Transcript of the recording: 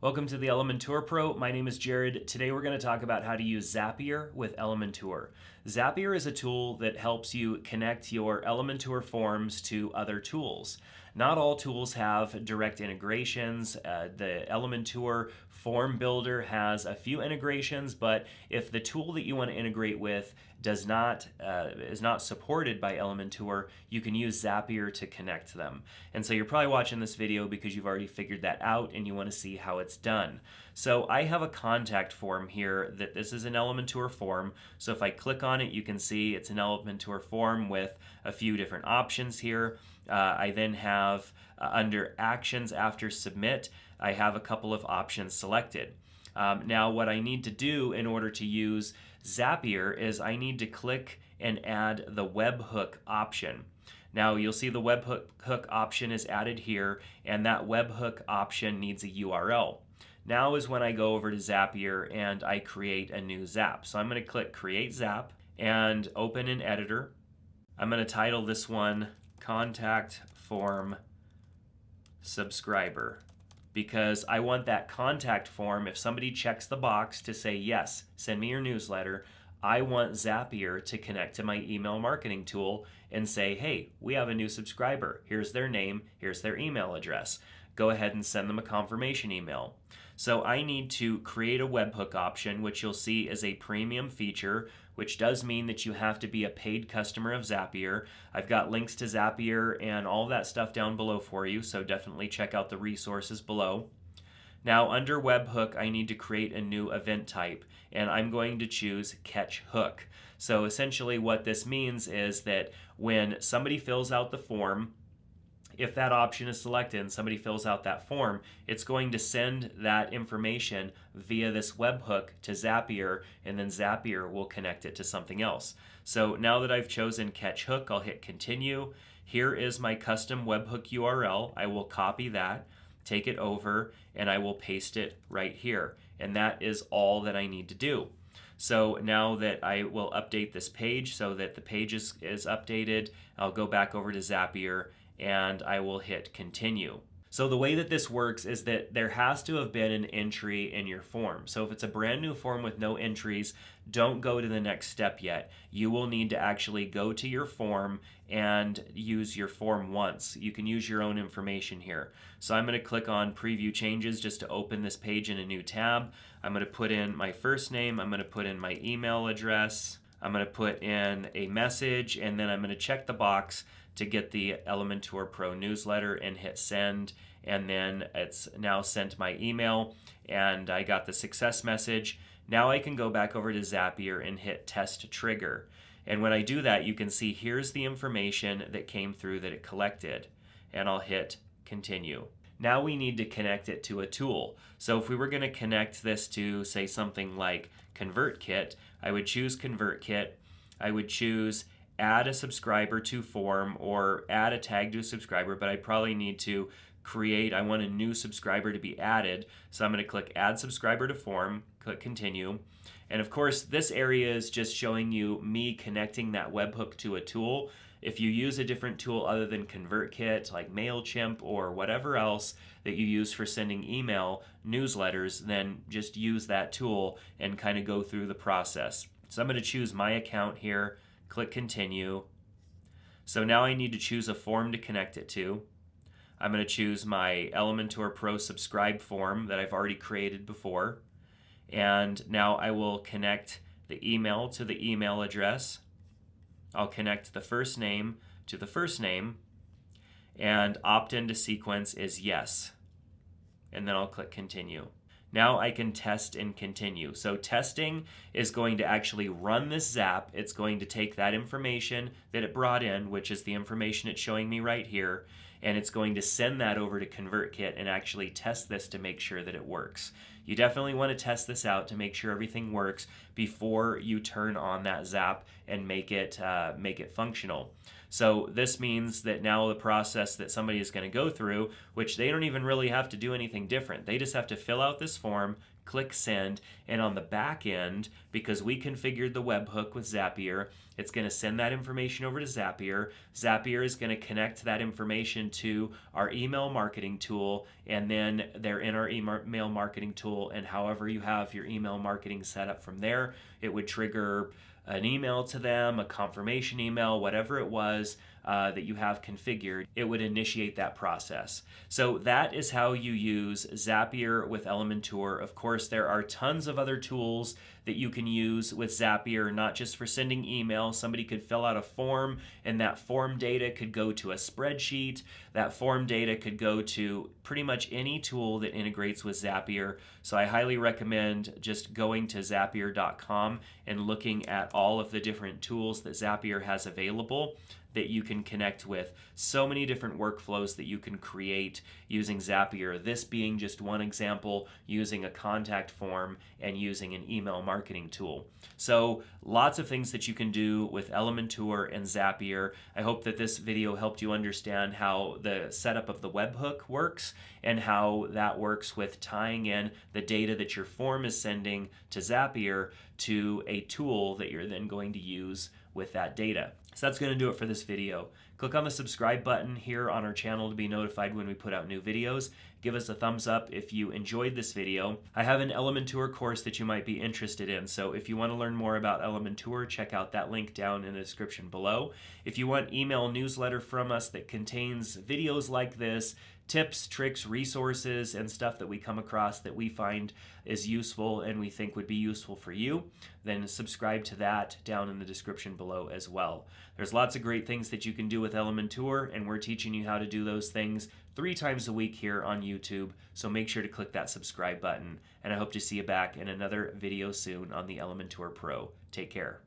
Welcome to the Elementor Pro. My name is Jared. Today we're going to talk about how to use Zapier with Elementor. Zapier is a tool that helps you connect your Elementor forms to other tools. Not all tools have direct integrations. The Elementor form builder has a few integrations, but if the tool that you want to integrate with is not supported by Elementor, you can use Zapier to connect them. And so you're probably watching this video because you've already figured that out and you want to see how it's done. So I have a contact form here that this is an Elementor form. So if I click on it, you can see it's an Elementor form with a few different options here. I then have under actions after submit, I have a couple of options selected. Now what I need to do in order to use Zapier is I need to click and add the webhook option. Now you'll see the webhook option is added here, and that webhook option needs a URL. Now is when I go over to Zapier and I create a new Zap. So I'm going to click Create Zap and open an editor. I'm going to title this one Contact Form Subscriber, because I want that contact form, if somebody checks the box to say, yes, send me your newsletter, I want Zapier to connect to my email marketing tool and say, hey, we have a new subscriber. Here's their name, here's their email address. Go ahead and send them a confirmation email. So I need to create a webhook option, which you'll see is a premium feature, which does mean that you have to be a paid customer of Zapier. I've got links to Zapier and all that stuff down below for you, so definitely check out the resources below. Now under webhook, I need to create a new event type, and I'm going to choose catch hook. So essentially what this means is that when somebody fills out the form, if that option is selected and somebody fills out that form, it's going to send that information via this webhook to Zapier, and then Zapier will connect it to something else. So now that I've chosen catch hook, I'll hit continue. Here is my custom webhook URL. I will copy that, take it over, and I will paste it right here. And that is all that I need to do. So now that I will update this page so that the page is updated, I'll go back over to Zapier and I will hit continue. So the way that this works is that there has to have been an entry in your form. So if it's a brand new form with no entries, don't go to the next step yet. You will need to actually go to your form and use your form once. You can use your own information here. So I'm going to click on preview changes just to open this page in a new tab. I'm going to put in my first name. I'm going to put in my email address. I'm going to put in a message, and then I'm going to check the box to get the Elementor Pro newsletter and hit send, and then it's now sent my email and I got the success message. Now I can go back over to Zapier and hit test trigger. And when I do that, you can see here's the information that came through that it collected, and I'll hit continue. Now we need to connect it to a tool. So if we were going to connect this to, say, something like ConvertKit, I would choose ConvertKit. I would choose add a subscriber to form or add a tag to a subscriber, but I probably need to I want a new subscriber to be added. So I'm going to click add subscriber to form, click continue. And of course, this area is just showing you me connecting that webhook to a tool. If you use a different tool other than ConvertKit, like MailChimp or whatever else that you use for sending email newsletters, then just use that tool and kind of go through the process. So I'm going to choose my account here, click continue. So now I need to choose a form to connect it to. I'm going to choose my Elementor Pro subscribe form that I've already created before. And now I will connect the email to the email address. I'll connect the first name to the first name, and opt into sequence is yes. And then I'll click continue. Now I can test and continue. So testing is going to actually run this Zap. It's going to take that information that it brought in, which is the information it's showing me right here, and it's going to send that over to ConvertKit and actually test this to make sure that it works. You definitely want to test this out to make sure everything works before you turn on that Zap and make it functional. So this means that now the process that somebody is going to go through, which they don't even really have to do anything different. They just have to fill out this form, click send, and on the back end, because we configured the webhook with Zapier, it's going to send that information over to Zapier. Zapier is going to connect that information to our email marketing tool, and then they're in our email marketing tool, and however you have your email marketing set up from there, it would trigger an email to them, a confirmation email, whatever it was that you have configured, it would initiate that process. So that is how you use Zapier with Elementor. Of course, there are tons of other tools that you can use with Zapier, not just for sending email. Somebody could fill out a form, and that form data could go to a spreadsheet. That form data could go to pretty much any tool that integrates with Zapier. So I highly recommend just going to Zapier.com and looking at all of the different tools that Zapier has available that you can connect with. So many different workflows that you can create using Zapier. This being just one example, using a contact form and using an email marketing tool. So lots of things that you can do with Elementor and Zapier. I hope that this video helped you understand how the setup of the webhook works and how that works with tying in the data that your form is sending to Zapier to a tool that you're then going to use with that data. So that's going to do it for this video. Click on the subscribe button here on our channel to be notified when we put out new videos. Give us a thumbs up if you enjoyed this video. I have an Elementor course that you might be interested in, so if you want to learn more about Elementor, check out that link down in the description below. If you want email newsletter from us that contains videos like this, tips, tricks, resources, and stuff that we come across that we find is useful and we think would be useful for you, then subscribe to that down in the description below as well. There's lots of great things that you can do with Elementor, and we're teaching you how to do those things 3 times a week here on YouTube, so make sure to click that subscribe button, and I hope to see you back in another video soon on the Elementor Pro. Take care.